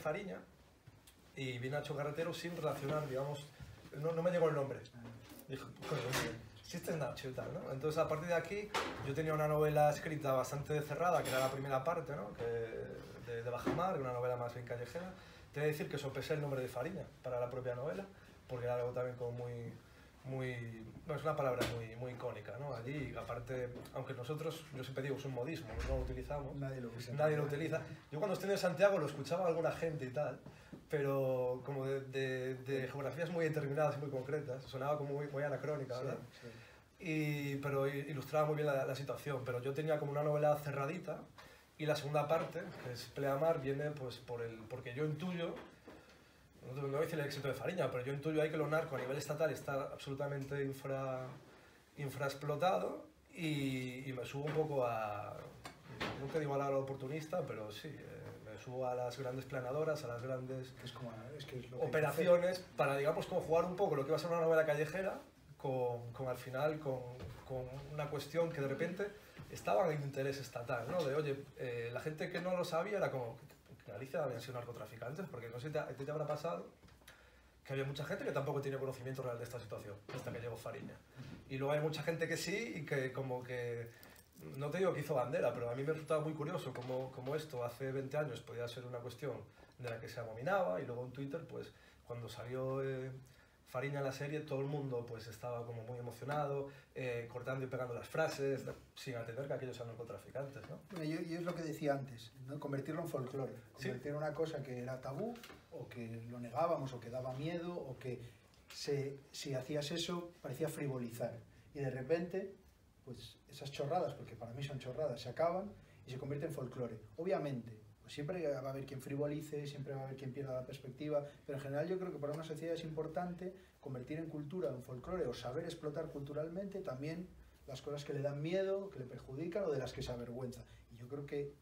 Fariña y vi Nacho Carretero sin relacionar, digamos, no me llegó el nombre. Dijo, coño, existe Nacho y tal, ¿no? Entonces, a partir de aquí, yo tenía una novela escrita bastante cerrada, que era la primera parte, ¿no? De Bajamar, una novela más bien callejera. Te voy a decir que sopesé el nombre de Fariña para la propia novela, porque era algo también como no, es una palabra muy icónica, ¿no? Allí, aparte, aunque nosotros, yo siempre digo, es un modismo, no lo utilizamos. Nadie lo usa. Nadie lo utiliza. Yo cuando estoy en Santiago lo escuchaba alguna gente y tal, pero como de geografías muy determinadas y muy concretas, sonaba como muy anacrónica, ¿verdad? Sí, sí. Pero ilustraba muy bien la situación, pero yo tenía como una novela cerradita y la segunda parte, que es Pleamar, viene pues porque yo intuyo, no voy a decir el éxito de Fariña, pero yo intuyo ahí que lo narco a nivel estatal está absolutamente infraexplotado y me subo un poco no te digo a la oportunista, pero sí, me subo a las grandes planadoras, a las grandes es lo operaciones para, digamos, como jugar un poco lo que iba a ser una novela callejera al final con una cuestión que de repente estaba en interés estatal, ¿no? De, oye, la gente que no lo sabía era como que Galicia habían sido narcotraficantes, porque no sé si te habrá pasado que había mucha gente que tampoco tiene conocimiento real de esta situación, hasta que llegó Fariña. Y luego hay mucha gente que sí y que como que, no te digo que hizo bandera, pero a mí me resultaba muy curioso como esto hace 20 años podía ser una cuestión de la que se abominaba y luego en Twitter, pues cuando salió Fariña en la serie, todo el mundo pues estaba como muy emocionado, cortando y pegando las frases, sin entender que aquellos eran narcotraficantes, ¿no? Bueno, yo es lo que decía antes, ¿no? Convertirlo en folclore, convertir una cosa que era tabú, o que lo negábamos, o que daba miedo, o que si hacías eso parecía frivolizar. Y de repente, pues esas chorradas, porque para mí son chorradas, se acaban y se convierte en folclore. Obviamente, pues siempre va a haber quien frivolice, siempre va a haber quien pierda la perspectiva, pero en general yo creo que para una sociedad es importante convertir en cultura, en folclore, o saber explotar culturalmente también las cosas que le dan miedo, que le perjudican o de las que se avergüenza. Y yo creo que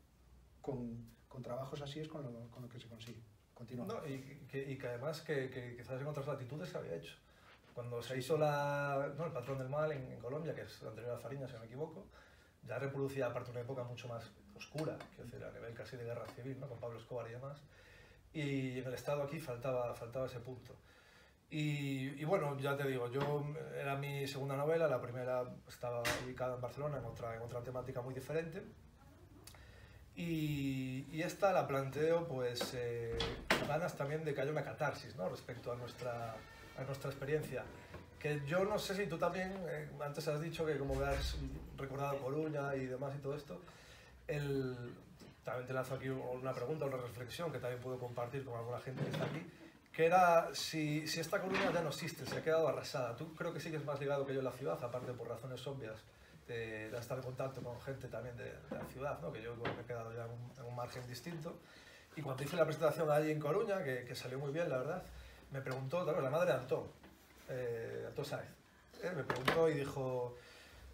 con trabajos así es con lo que se consigue. Continúa. No, y que además que quizás en otras latitudes se había hecho. Cuando se hizo El Patrón del Mal en Colombia, que es anterior a Fariña, si no me equivoco, ya reproducía aparte una época mucho más oscura, quiero decir, a nivel casi de guerra civil, ¿no? Con Pablo Escobar y demás. Y en el Estado aquí faltaba ese punto. Y bueno, ya te digo, era mi segunda novela, la primera estaba ubicada en Barcelona, en otra temática muy diferente. Y esta la planteo pues con ganas también de que haya una catarsis, ¿no? Respecto a nuestra experiencia. Que yo no sé si tú también, antes has dicho que como has recordado Coruña y demás y todo esto, también te lanzo aquí una pregunta, una reflexión que también puedo compartir con alguna gente que está aquí, que era si esta Coruña ya no existe, se ha quedado arrasada. Tú creo que sigues más ligado que yo en la ciudad, aparte por razones obvias de estar en contacto con gente también de la ciudad, ¿no? Que yo me he quedado ya en un margen distinto. Y cuando hice la presentación allí en Coruña, que salió muy bien, la verdad, me preguntó, la madre de Antón Sáez, me preguntó y dijo,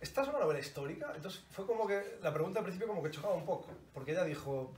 ¿esta es una novela histórica? Entonces fue como que, la pregunta al principio como que chocaba un poco, porque ella dijo,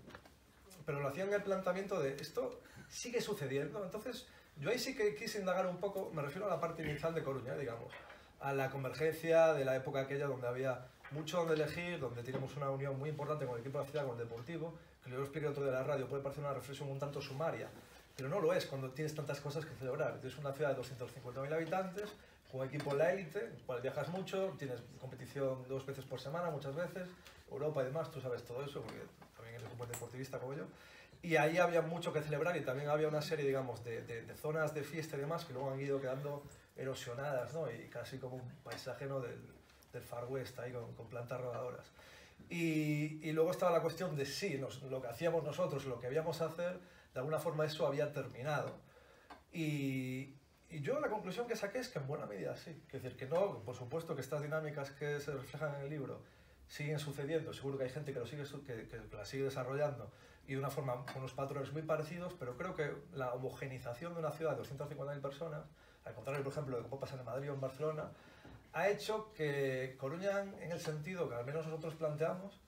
pero lo hacía en el planteamiento de, ¿esto sigue sucediendo? Entonces yo ahí sí que quise indagar un poco, me refiero a la parte inicial de Coruña, digamos, a la convergencia de la época aquella donde había mucho donde elegir, donde teníamos una unión muy importante con el equipo de la ciudad, con el deportivo, que yo lo expliqué otro de la radio, puede parecer una reflexión un tanto sumaria, pero no lo es cuando tienes tantas cosas que celebrar. Tienes una ciudad de 250.000 habitantes, con un equipo en la élite, en el cual viajas mucho, tienes competición 2 veces por semana, muchas veces, Europa y demás, tú sabes todo eso, porque también eres un buen deportivista como yo. Y ahí había mucho que celebrar y también había una serie, digamos, de zonas de fiesta y demás que luego han ido quedando erosionadas, ¿no? Y casi como un paisaje, ¿no? del Far West, ahí con plantas rodadoras. Y luego estaba la cuestión de sí, lo que hacíamos nosotros, lo que habíamos a hacer, de alguna forma eso había terminado. Y yo la conclusión que saqué es que en buena medida sí. Es decir, que no, por supuesto que estas dinámicas que se reflejan en el libro siguen sucediendo, seguro que hay gente que la sigue desarrollando y de una forma con unos patrones muy parecidos, pero creo que la homogenización de una ciudad de 250.000 personas, al contrario, por ejemplo, de cómo pasa en Madrid o en Barcelona, ha hecho que Coruña, en el sentido que al menos nosotros planteamos,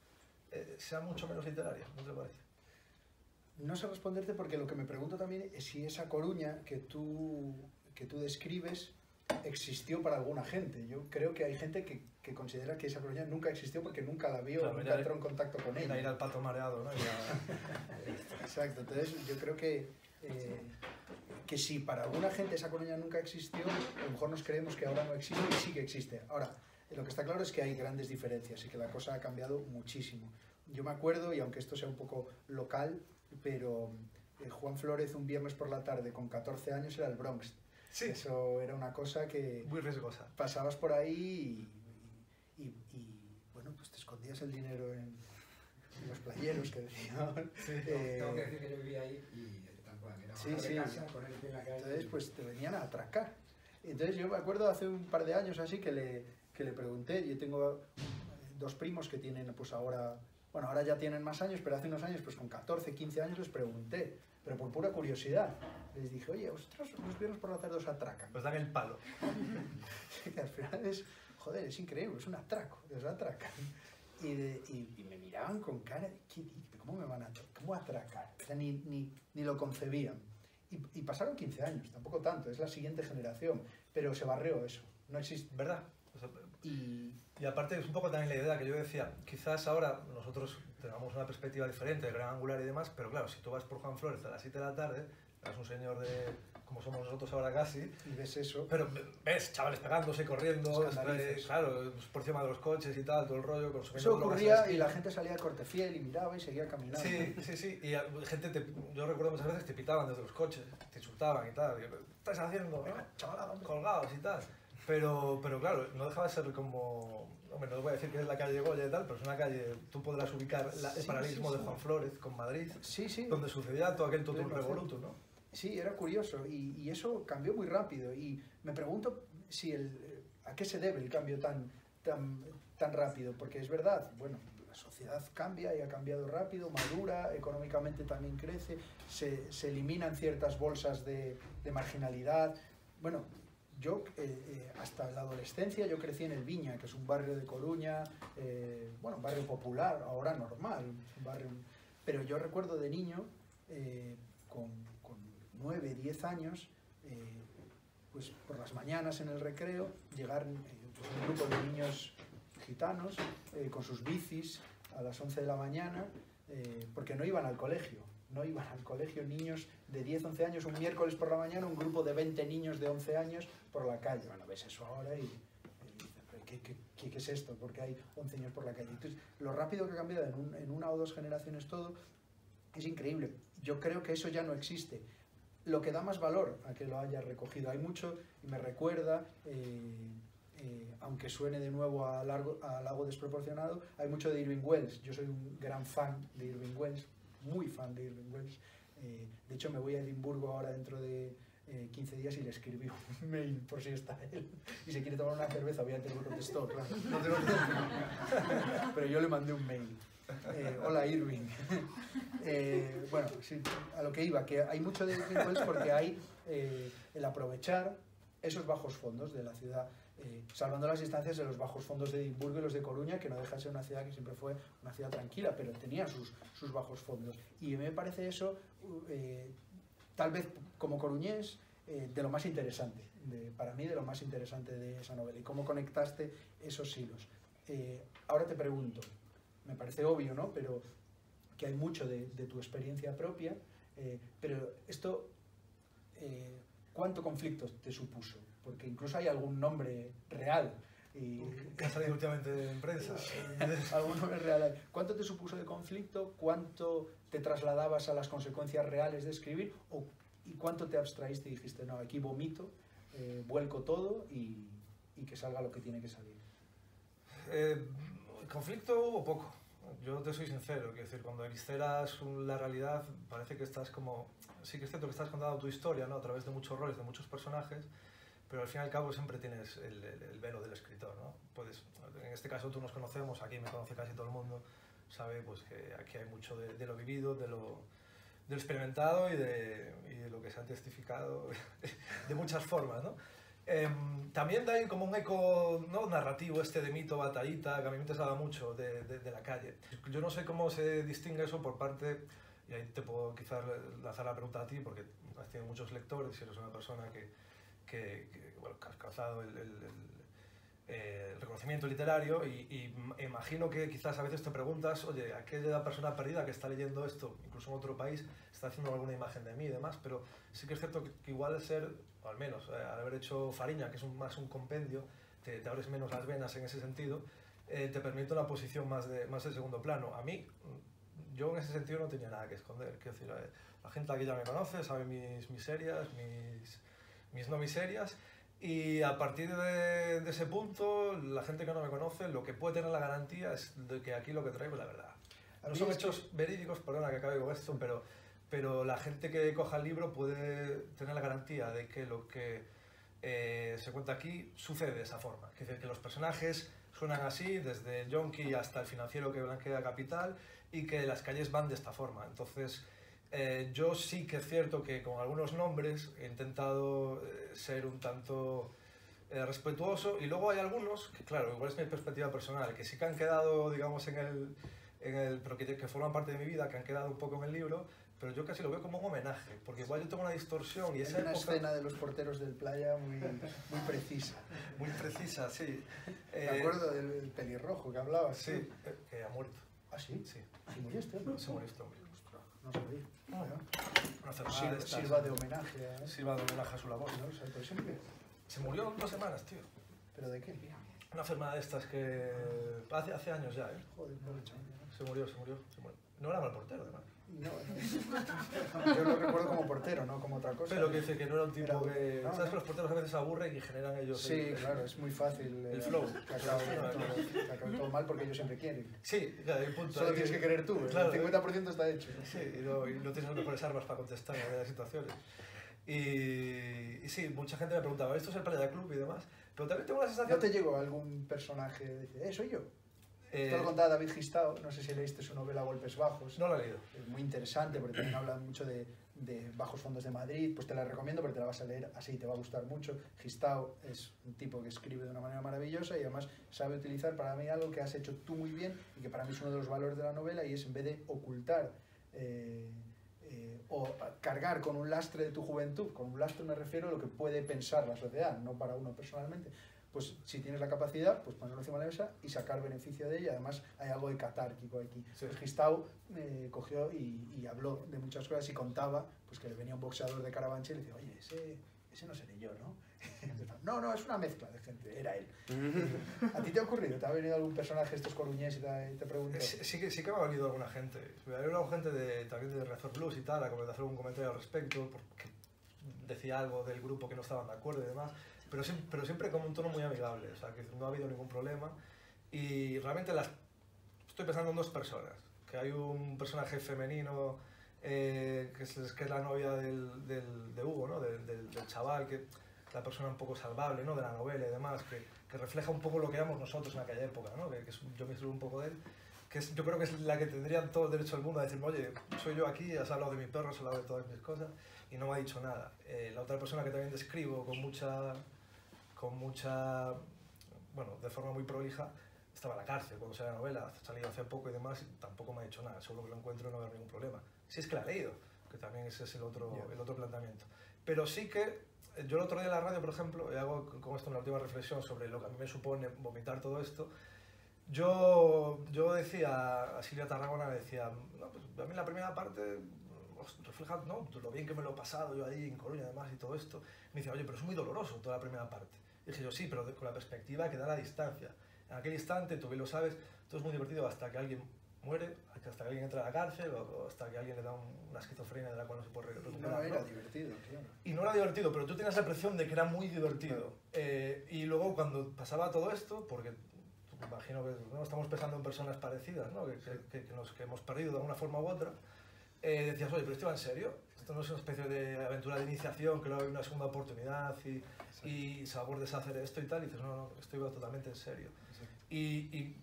sea mucho menos literaria, ¿no te parece? No sé responderte porque lo que me pregunto también es si esa Coruña que tú describes existió para alguna gente. Yo creo que hay gente que considera que esa Coruña nunca existió porque nunca la vio, claro, nunca entró en contacto con ella. Ir al pato mareado, ¿no? Exacto, entonces yo creo que si para alguna gente esa Coruña nunca existió, a lo mejor nos creemos que ahora no existe y sí que existe. Ahora, lo que está claro es que hay grandes diferencias y que la cosa ha cambiado muchísimo. Yo me acuerdo, y aunque esto sea un poco local, pero Juan Flórez un viernes por la tarde con 14 años era el Bronx. Sí. Eso era una cosa que... Muy riesgosa. Pasabas por ahí y bueno, pues te escondías el dinero en los playeros que decían. Sí, tengo que decir que yo vivía ahí y tal cual, era bajar de casa, poner el pie en la calle. Entonces, pues te venían a atracar. Entonces yo me acuerdo hace un par de años así que le pregunté, yo tengo dos primos que tienen pues ahora, bueno, ahora ya tienen más años, pero hace unos años, pues con 14, 15 años les pregunté, pero por pura curiosidad. Les dije, oye, vosotros los viernes por la tarde os atracan. Os dan el palo. Que al final es, joder, es increíble, es un atraco, os atracan. Y me miraban con cara de, ¿cómo me van a cómo atracar? O sea, ni lo concebían. Y pasaron 15 años, tampoco tanto, es la siguiente generación, pero se barrió eso, no existe. ¿Verdad? O sea, Y aparte es un poco también la idea que yo decía, quizás ahora nosotros tengamos una perspectiva diferente, de gran angular y demás, pero claro, si tú vas por Juan Flórez a las 7 de la tarde, eres un señor de, como somos nosotros ahora casi, y ves eso, pero ves chavales pegándose, corriendo, Escandalizos. claro, por encima de los coches y tal, todo el rollo, consumiendo eso drogas ocurría en y la la gente salía de Cortefiel y miraba y seguía caminando. Sí, y gente, yo recuerdo muchas veces te pitaban desde los coches, te insultaban y tal, ¿qué estás haciendo? Venga, chavalada, hombre. Colgados y tal. Pero claro, no dejaba de ser como... Hombre, no voy a decir que es la calle Goya y tal, pero es una calle... Tú podrás ubicar el paralelismo de Juan Flórez con Madrid, Sí. donde sucedía todo aquel totum Pleno revolutum, ¿no? Sí, era curioso y eso cambió muy rápido y me pregunto si a qué se debe el cambio tan rápido, porque es verdad, bueno, la sociedad cambia y ha cambiado rápido, madura, económicamente también crece, se eliminan ciertas bolsas de marginalidad. Bueno, yo hasta la adolescencia yo crecí en el Viña, que es un barrio de Coruña, bueno, un barrio popular, ahora normal, un barrio, pero yo recuerdo de niño, con 9, 10 años, pues por las mañanas en el recreo, llegar pues un grupo de niños gitanos con sus bicis a las 11 de la mañana, porque no iban al colegio, niños de 10, 11 años, un miércoles por la mañana, un grupo de 20 niños de 11 años por la calle. Bueno, ves eso ahora y dices, ¿qué es esto? Porque hay 11 niños por la calle. Entonces, lo rápido que ha cambiado en una o dos generaciones todo es increíble. Yo creo que eso ya no existe. Lo que da más valor a que lo haya recogido. Hay mucho, y me recuerda, aunque suene de nuevo a algo desproporcionado, hay mucho de Irving Welsh. Yo soy un gran fan de Irving Welsh, muy fan de Irving Welsh. De hecho, me voy a Edimburgo ahora dentro de 15 días y le escribí un mail por si está él. Y si quiere tomar una cerveza, obviamente no contestó, claro. No te contestó. Pero yo le mandé un mail. Hola Irving. Bueno, sí, a lo que iba, que hay mucho de Irving Welsh porque hay el aprovechar esos bajos fondos de la ciudad, salvando las distancias de los bajos fondos de Edimburgo y los de Coruña, que no deja de ser una ciudad que siempre fue una ciudad tranquila, pero tenía sus bajos fondos. Y a mí me parece eso, tal vez como coruñés, de lo más interesante, para mí de lo más interesante de esa novela, y cómo conectaste esos hilos. Ahora te pregunto, me parece obvio, ¿no? Pero que hay mucho de tu experiencia propia, pero esto, ¿cuánto conflicto te supuso? Porque incluso hay algún nombre real. Que ha salido últimamente en prensa. Algún nombre real. ¿Cuánto te supuso de conflicto? ¿Cuánto te trasladabas a las consecuencias reales de escribir? ¿Y cuánto te abstraíste y dijiste, no, aquí vomito, vuelco todo y que salga lo que tiene que salir? Conflicto hubo poco. Yo te soy sincero, quiero decir, cuando evisceras la realidad parece que estás como... Sí que es cierto que estás contando tu historia, ¿no? A través de muchos roles, de muchos personajes, pero al fin y al cabo siempre tienes el velo del escritor, ¿no? Puedes, en este caso tú nos conocemos, aquí me conoce casi todo el mundo, sabe pues, que aquí hay mucho de lo vivido, de lo experimentado y de lo que se ha testificado de muchas formas, ¿no? También da ahí como un eco, ¿no?, narrativo de mito, batallita, que a mí me interesaba mucho de la calle. Yo no sé cómo se distingue eso por parte, y ahí te puedo quizás lanzar la pregunta a ti, porque has tenido muchos lectores y eres una persona que bueno, que has alcanzado el reconocimiento literario y imagino que quizás a veces te preguntas, oye, aquella persona perdida que está leyendo esto, incluso en otro país, está haciendo alguna imagen de mí y demás, pero sí que es cierto que igual ser, o al menos al haber hecho Fariña, que es más un compendio, te abres menos las venas en ese sentido, te permite una posición más de segundo plano. A mí, yo en ese sentido no tenía nada que esconder, quiero decir, la gente aquí ya me conoce, sabe mis miserias, mis no miserias, y a partir de ese punto, la gente que no me conoce, lo que puede tener la garantía es de que aquí lo que traigo es la verdad. No son hechos verídicos, perdona que acabe con esto, pero la gente que coja el libro puede tener la garantía de que lo que se cuenta aquí sucede de esa forma. Es decir, que los personajes suenan así, desde el yonki hasta el financiero que blanquea capital, y que las calles van de esta forma. Entonces, yo sí que es cierto que con algunos nombres he intentado ser un tanto respetuoso, y luego hay algunos que, claro, igual es mi perspectiva personal, que sí que han quedado, digamos, pero que forman parte de mi vida, que han quedado un poco en el libro, pero yo casi lo veo como un homenaje, porque igual yo tengo una distorsión y esa una escena de los porteros del playa muy precisa. Muy precisa, sí. Me acuerdo del pelirrojo que hablabas. Sí, que ha muerto. ¿Ah, sí? Sí. ¿Se murió este hombre? Se murió este hombre. No sabía. Una enfermedad de estas. Sirva de homenaje a... Sirva de homenaje a su labor. ¿No? O sea, pero siempre... Se murió en 2 semanas, tío. ¿Pero de qué? Una enfermedad de estas que... Hace años ya, ¿eh? Joder, pobre chaval. Se murió. No era mal portero, además. No, yo lo recuerdo como portero, no como otra cosa. Pero que dice que no era un tipo que... No, ¿Sabes que los porteros a veces se aburren y generan ellos... Sí, claro, es muy fácil. El flow. Que acabe todo mal porque ellos siempre quieren. Sí, claro, hay un punto. Solo tienes que querer tú, claro, el 50% está hecho. Sí, y no tienes las mejores armas para contestar en las situaciones. Y sí, mucha gente me preguntaba, ¿esto es el Playa Club y demás? Pero también tengo la sensación... ¿No te llegó algún personaje que dice, soy yo? Esto lo Eh, contaba David Gistao, no sé si leíste su novela Golpes Bajos. No lo he leído. Es muy interesante porque también habla mucho de bajos fondos de Madrid, pues te la recomiendo porque te la vas a leer así, te va a gustar mucho. Gistao es un tipo que escribe de una manera maravillosa y además sabe utilizar para mí algo que has hecho tú muy bien y que para mí es uno de los valores de la novela, y es, en vez de ocultar o cargar con un lastre de tu juventud, con un lastre me refiero a lo que puede pensar la sociedad, no para uno personalmente, pues si tienes la capacidad, pues ponerlo encima de la mesa y sacar beneficio de ella. Además hay algo de catárquico aquí. Sí. Pues Gistao cogió y habló de muchas cosas y contaba pues que le venía un boxeador de Carabanchel y le decía, oye, ese no seré yo, ¿no? No, es una mezcla de gente, era él. ¿A ti te ha ocurrido? ¿Te ha venido algún personaje estos coruñés y te preguntó? Sí que me ha venido alguna gente. Me ha venido gente también de Razor Blues y tal, a hacer algún comentario al respecto, porque decía algo del grupo que no estaban de acuerdo y demás. Pero siempre con un tono muy amigable, o sea, que no ha habido ningún problema. Y realmente estoy pensando en 2 personas, que hay un personaje femenino que es la novia de Hugo, ¿no? del chaval, que la persona un poco salvable, ¿no? De la novela y demás, que refleja un poco lo que éramos nosotros en aquella época, ¿no? Yo me instruyo un poco de él, yo creo que es la que tendrían todo el derecho del mundo a decirme, oye, soy yo aquí, has hablado de mi perro, has hablado de todas mis cosas, y no me ha dicho nada. La otra persona que también describo con mucha, bueno, de forma muy prolija, estaba en la cárcel cuando salió la novela, ha salido hace poco y demás, y tampoco me ha dicho nada, seguro que lo encuentro y no va a haber ningún problema. Si es que la he leído, que también ese es el otro planteamiento. Pero sí que, yo el otro día en la radio, por ejemplo, y hago con esto una última reflexión sobre lo que a mí me supone vomitar todo esto, yo decía, a Silvia Tarragona decía, no, pues a mí la primera parte refleja, ¿no?, lo bien que me lo he pasado yo ahí en Coruña además y todo esto. Me dice, oye, pero es muy doloroso toda la primera parte. Y dije yo, sí, pero con la perspectiva que da la distancia. En aquel instante, tú bien lo sabes, todo es muy divertido hasta que alguien muere, hasta que alguien entra a la cárcel o hasta que alguien le da una esquizofrenia de la cual no se puede recuperar. No era divertido, tío. Y no era divertido, pero tú tenías la impresión de que era muy divertido. Y luego cuando pasaba todo esto, porque me imagino que ¿no? estamos pensando en personas parecidas, ¿no? que hemos perdido de alguna forma u otra, decías, oye, pero esto va en serio, esto no es una especie de aventura de iniciación, que luego hay una segunda oportunidad y se va a deshacer esto y tal, y dices, no, esto iba totalmente en serio. Y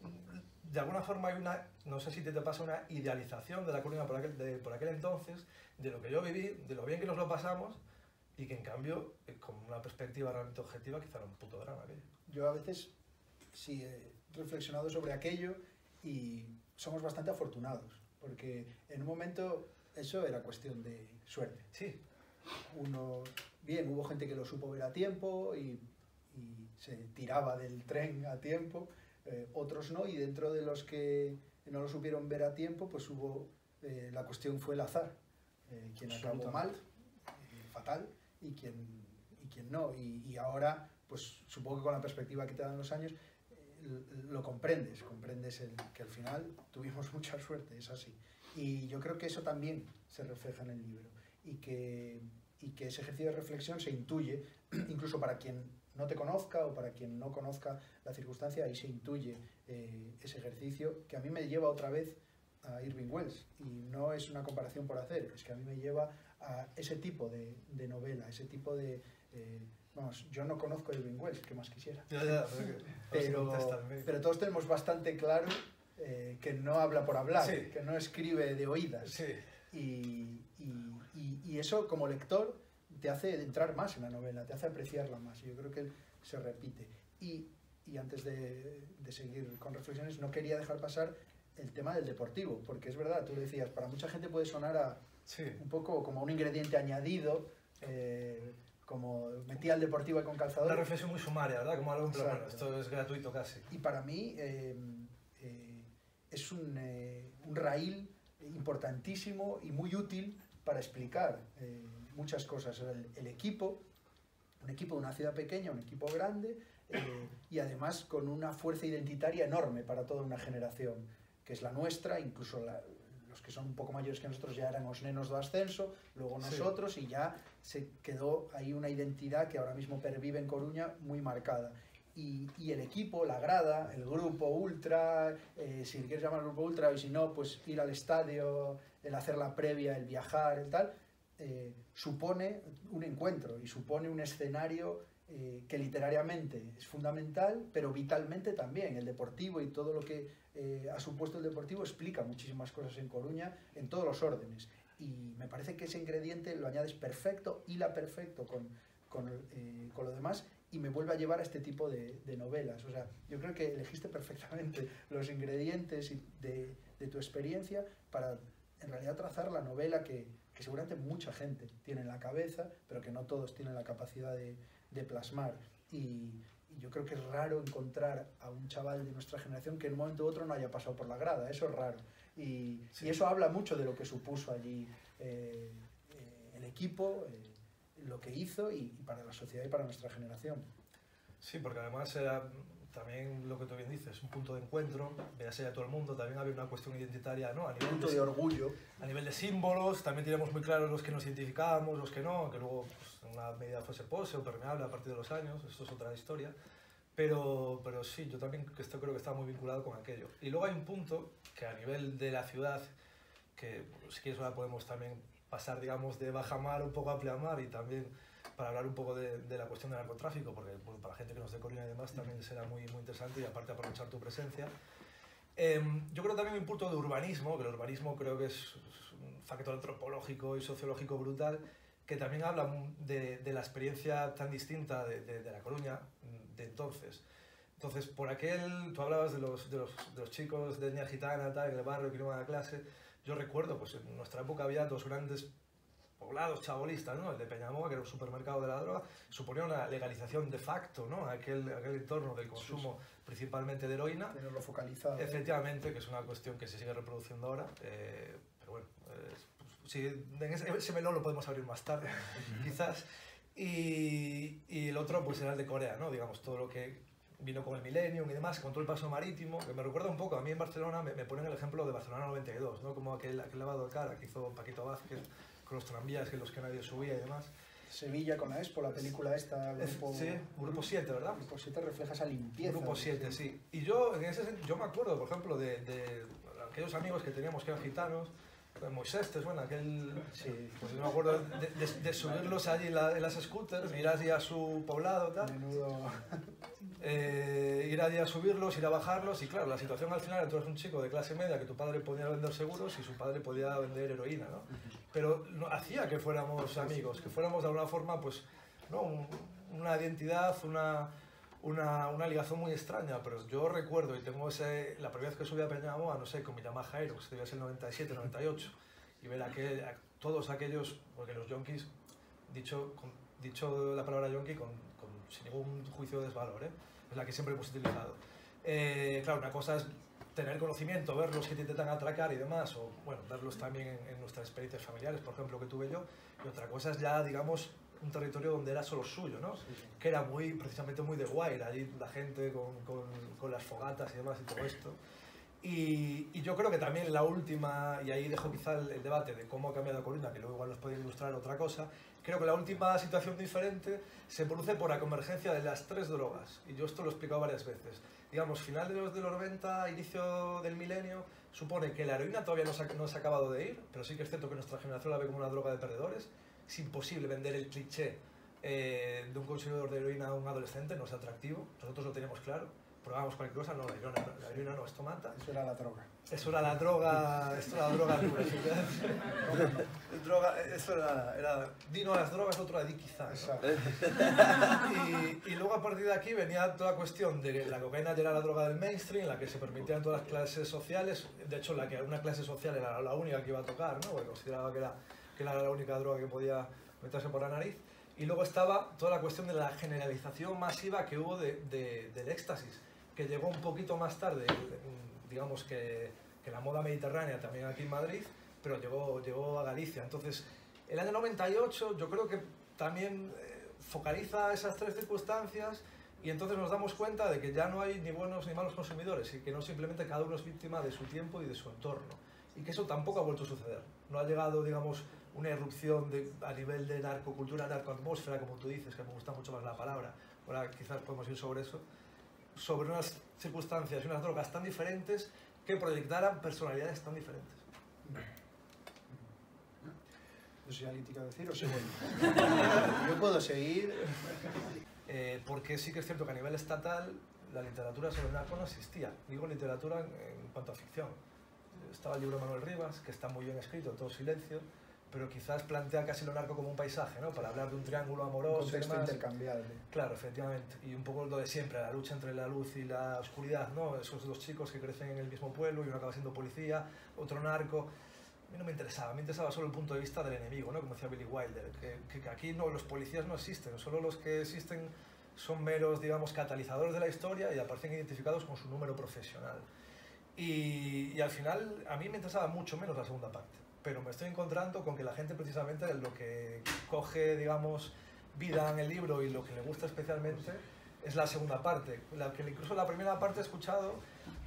de alguna forma hay una, no sé si te pasa una idealización de la Coruña por aquel entonces, de lo que yo viví, de lo bien que nos lo pasamos, y que en cambio, con una perspectiva realmente objetiva, quizá era un puto drama aquello. Yo a veces sí he reflexionado sobre aquello y somos bastante afortunados, porque en un momento eso era cuestión de suerte. Sí. Uno bien, hubo gente que lo supo ver a tiempo y se tiraba del tren a tiempo, otros no, y dentro de los que no lo supieron ver a tiempo, pues hubo, la cuestión fue el azar, quien acabó mal, fatal, y quien no, y ahora, pues supongo que con la perspectiva que te dan los años, lo comprendes que al final tuvimos mucha suerte, es así. Y yo creo que eso también se refleja en el libro, y que ese ejercicio de reflexión se intuye, incluso para quien no te conozca o para quien no conozca la circunstancia, ahí se intuye ese ejercicio que a mí me lleva otra vez a Irving Welsh, y no es una comparación por hacer, es que a mí me lleva a ese tipo de novela, ese tipo de... vamos, yo no conozco a Irving Welsh, ¿qué más quisiera? Pero todos tenemos bastante claro que no habla por hablar, sí, que no escribe de oídas. Sí. Y eso, como lector, te hace entrar más en la novela, te hace apreciarla más. Yo creo que se repite. Y antes de seguir con reflexiones, no quería dejar pasar el tema del deportivo, porque es verdad, tú decías, para mucha gente puede sonar a un poco como un ingrediente añadido, como metía el deportivo con calzador. Una reflexión muy sumaria, ¿verdad? Como algo en plan, bueno, esto es gratuito casi. Y para mí es un raíl importantísimo y muy útil para explicar muchas cosas. El equipo, un equipo de una ciudad pequeña, un equipo grande, y además con una fuerza identitaria enorme para toda una generación, que es la nuestra, incluso los que son un poco mayores que nosotros ya eran os nenos do ascenso, luego nosotros, sí, y ya se quedó ahí una identidad que ahora mismo pervive en Coruña muy marcada. Y el equipo, la grada, el grupo ultra, si quieres llamar grupo ultra, y si no, pues ir al estadio, el hacer la previa, el viajar, el tal, supone un encuentro y supone un escenario que literariamente es fundamental, pero vitalmente también. El deportivo y todo lo que ha supuesto el deportivo explica muchísimas cosas en Coruña, en todos los órdenes. Y me parece que ese ingrediente lo añades perfecto, hila perfecto con lo demás, y me vuelve a llevar a este tipo de novelas. O sea, yo creo que elegiste perfectamente los ingredientes de tu experiencia para, en realidad, trazar la novela que seguramente mucha gente tiene en la cabeza, pero que no todos tienen la capacidad de plasmar. Y yo creo que es raro encontrar a un chaval de nuestra generación que en un momento u otro no haya pasado por la grada. Eso es raro. Y eso habla mucho de lo que supuso allí el equipo, lo que hizo, y para la sociedad y para nuestra generación. Sí, porque además era también lo que tú bien dices, un punto de encuentro, véase a todo el mundo, también había una cuestión identitaria, ¿no? A nivel punto de orgullo. A nivel de símbolos, también teníamos muy claros los que nos identificábamos, los que no, que luego pues, en una medida fuese pose o permeable a partir de los años, esto es otra historia. Pero sí, yo también esto creo que está muy vinculado con aquello. Y luego hay un punto que a nivel de la ciudad, que si quieres ahora podemos también pasar, digamos, de baja mar un poco a amplia mar, y también para hablar un poco de la cuestión del narcotráfico, porque bueno, para la gente que nos de Coruña y demás también será muy, muy interesante, y aparte aprovechar tu presencia. Yo creo también un punto de urbanismo, que el urbanismo creo que es un factor antropológico y sociológico brutal, que también habla de la experiencia tan distinta de la Coruña de entonces. Entonces, por aquel, tú hablabas de los chicos de etnia gitana, tal, en el barrio que no iban a clase. Yo recuerdo, pues en nuestra época había dos grandes poblados chabolistas, ¿no? El de Peñamoa, que era un supermercado de la droga, suponía una legalización de facto, ¿no? Aquel entorno del consumo principalmente de heroína. Tenerlo focalizado. Efectivamente, que es una cuestión que se sigue reproduciendo ahora, pero bueno, sí, ese melón lo podemos abrir más tarde, quizás. Y el otro, pues era el de Corea, ¿no? Digamos, todo lo que vino con el Millennium y demás, con todo el paso marítimo, que me recuerda un poco, a mí en Barcelona me ponen el ejemplo de Barcelona 92, ¿no? Como aquel lavado de cara que hizo Paquito Vázquez con los tranvías en los que nadie subía y demás. Sevilla con la Expo, la película esta, Grupo... Sí, Grupo 7, ¿verdad? Grupo 7 refleja esa limpieza. Grupo 7, sí. Y yo, en ese sentido, yo me acuerdo, por ejemplo, de aquellos amigos que teníamos que eran gitanos, Moisés, ¿te suena? Aquel, sí. Pues yo me acuerdo de subirlos allí en las scooters, ir allí a su poblado, tal. Menudo... ir allí a subirlos, ir a bajarlos, y claro, la situación al final, tú eres un chico de clase media que tu padre podía vender seguros y su padre podía vender heroína, ¿no? Pero no, hacía que fuéramos amigos, que fuéramos de alguna forma, pues, ¿no? Una identidad, una ligación muy extraña, pero yo recuerdo, y tengo la primera vez que subí a Peñamoa, no sé, con mi Yamaha Aerox, debía ser el 97, 98, y ver todos aquellos, porque los yonkis dicho la palabra yonki sin ningún juicio de desvalor, es la que siempre hemos utilizado. Claro, una cosa es tener conocimiento, verlos que te intentan atracar y demás, o bueno, verlos también en nuestras experiencias familiares, por ejemplo, que tuve yo, y otra cosa es ya, digamos, un territorio donde era solo suyo, ¿no? Sí, sí. Que era precisamente muy de Guaira, allí la gente con las fogatas y demás y todo esto. Y yo creo que también la última, y ahí dejo quizá el debate de cómo ha cambiado A Coruña, que luego igual nos puede ilustrar otra cosa, creo que la última situación diferente se produce por la convergencia de las 3 drogas, y yo esto lo he explicado varias veces. Digamos, final de los 90, inicio del milenio, supone que la heroína todavía no se ha acabado de ir, pero sí que es cierto que nuestra generación la ve como una droga de perdedores. Es imposible vender el cliché de un consumidor de heroína a un adolescente, no es atractivo, nosotros lo teníamos claro. Probábamos cualquier cosa, no, la heroína no, esto mata. Eso era la droga. Eso era la droga, esto era la droga dura. Eso era di no a las drogas, otro a di quizá, ¿no? Y luego a partir de aquí venía toda la cuestión de que la cocaína ya era la droga del mainstream, en la que se permitían todas las clases sociales, de hecho la que una clase social era la única que iba a tocar, ¿no? Porque consideraba que era la única droga que podía meterse por la nariz. Y luego estaba toda la cuestión de la generalización masiva que hubo del éxtasis, que llegó un poquito más tarde, digamos que la moda mediterránea también aquí en Madrid, pero llegó a Galicia. Entonces, el año 98 yo creo que también focaliza esas 3 circunstancias y entonces nos damos cuenta de que ya no hay ni buenos ni malos consumidores y que no simplemente cada uno es víctima de su tiempo y de su entorno. Y que eso tampoco ha vuelto a suceder. No ha llegado, digamos, una irrupción a nivel de narcocultura, narcoatmósfera, como tú dices, que me gusta mucho más la palabra. Ahora quizás podemos ir sobre eso. Sobre unas circunstancias y unas drogas tan diferentes que proyectaran personalidades tan diferentes. No sé si alguien te iba a decir o segundo. Yo puedo seguir. Porque sí que es cierto que a nivel estatal la literatura sobre el narco no existía. Digo literatura en cuanto a ficción. Estaba el libro de Manuel Rivas, que está muy bien escrito, todo silencio, pero quizás plantea casi lo narco como un paisaje, ¿no? Para hablar de un triángulo amoroso. Un contexto intercambiable. Claro, efectivamente. Y un poco lo de siempre, la lucha entre la luz y la oscuridad, ¿no? Esos 2 chicos que crecen en el mismo pueblo y uno acaba siendo policía, otro narco. A mí no me interesaba solo el punto de vista del enemigo, ¿no? Como decía Billy Wilder, que aquí no, los policías no existen, solo los que existen son meros, digamos, catalizadores de la historia y aparecen identificados con su número profesional. Y al final a mí me interesaba mucho menos la segunda parte, pero me estoy encontrando con que la gente precisamente lo que coge, digamos, vida en el libro y lo que le gusta especialmente es la segunda parte, que incluso la primera parte he escuchado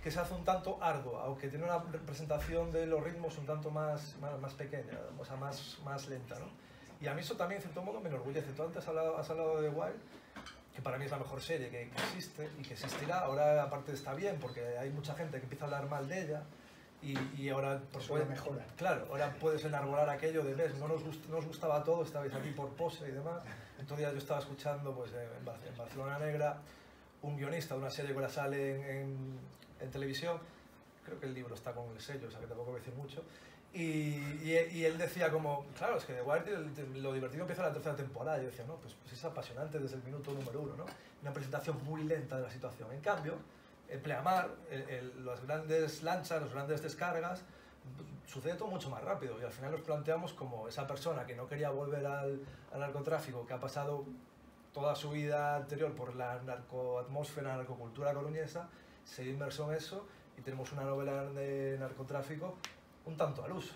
que se hace un tanto ardua, aunque tiene una representación de los ritmos un tanto más pequeña, o sea, más lenta, ¿no? Y a mí eso también, en cierto modo, me enorgullece. Tú antes has hablado de The Wire, que para mí es la mejor serie que existe y que existirá. Ahora aparte está bien porque hay mucha gente que empieza a hablar mal de ella y ahora mejora. Claro, ahora puedes enarbolar aquello de ves, no nos gustaba todo, estabais aquí por pose y demás. Entonces yo estaba escuchando pues en Barcelona Negra un guionista de una serie que ahora sale en televisión, creo que el libro está con el sello, o sea que tampoco voy a decir mucho. Y él decía como, claro, es que The Wire lo divertido empieza en la 3ª temporada. Y yo decía, no, pues es apasionante desde el minuto número 1, ¿no? Una presentación muy lenta de la situación. En cambio, en pleamar, las grandes lanchas, las grandes descargas, sucede todo mucho más rápido. Y al final nos planteamos como esa persona que no quería volver al narcotráfico, que ha pasado toda su vida anterior por la narcoatmósfera, la narcocultura coruñesa, se ve inmerso en eso y tenemos una novela de narcotráfico un tanto al uso,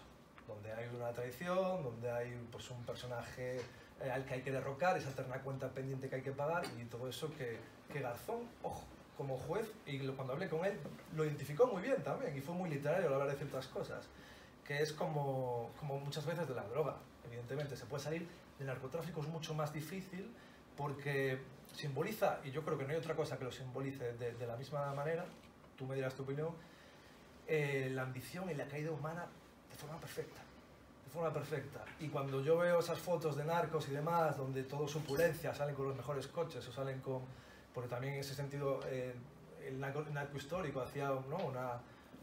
donde hay una traición, donde hay pues, un personaje al que hay que derrocar, esa eterna cuenta pendiente que hay que pagar y todo eso que Garzón, ojo, como juez, y cuando hablé con él, lo identificó muy bien también y fue muy literario al hablar de ciertas cosas, que es como muchas veces de la droga. Evidentemente se puede salir del narcotráfico, es mucho más difícil porque simboliza, y yo creo que no hay otra cosa que lo simbolice de la misma manera, tú me dirás tu opinión, la ambición y la caída humana de forma perfecta. Y cuando yo veo esas fotos de narcos y demás, donde todo es opulencia, salen con los mejores coches o salen con... Porque también en ese sentido el narco histórico hacía, ¿no?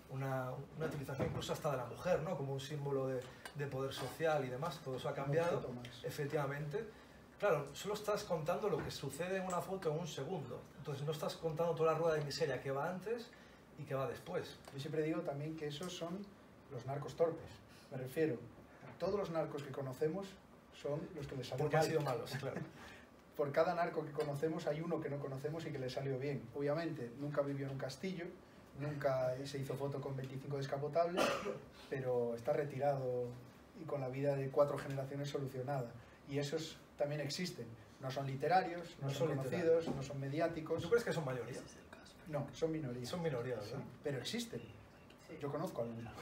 una utilización incluso hasta de la mujer, ¿no? Como un símbolo de poder social y demás. Todo eso ha cambiado, efectivamente. Claro, solo estás contando lo que sucede en una foto en un segundo. Entonces no estás contando toda la rueda de miseria que va antes y que va después. Yo siempre digo también que esos son los narcos torpes. Me refiero, todos los narcos que conocemos son los que les salió Porque mal. han sido malos, claro. Por cada narco que conocemos hay uno que no conocemos y que le salió bien. Obviamente, nunca vivió en un castillo, nunca se hizo foto con 25 descapotables, pero está retirado y con la vida de 4 generaciones solucionada. Y esos también existen. No son literarios, no son conocidos, no son mediáticos. ¿Tú crees que son mayoría? No, son minorías. Son minorías, ¿verdad? Sí, pero existen. Yo conozco algunos.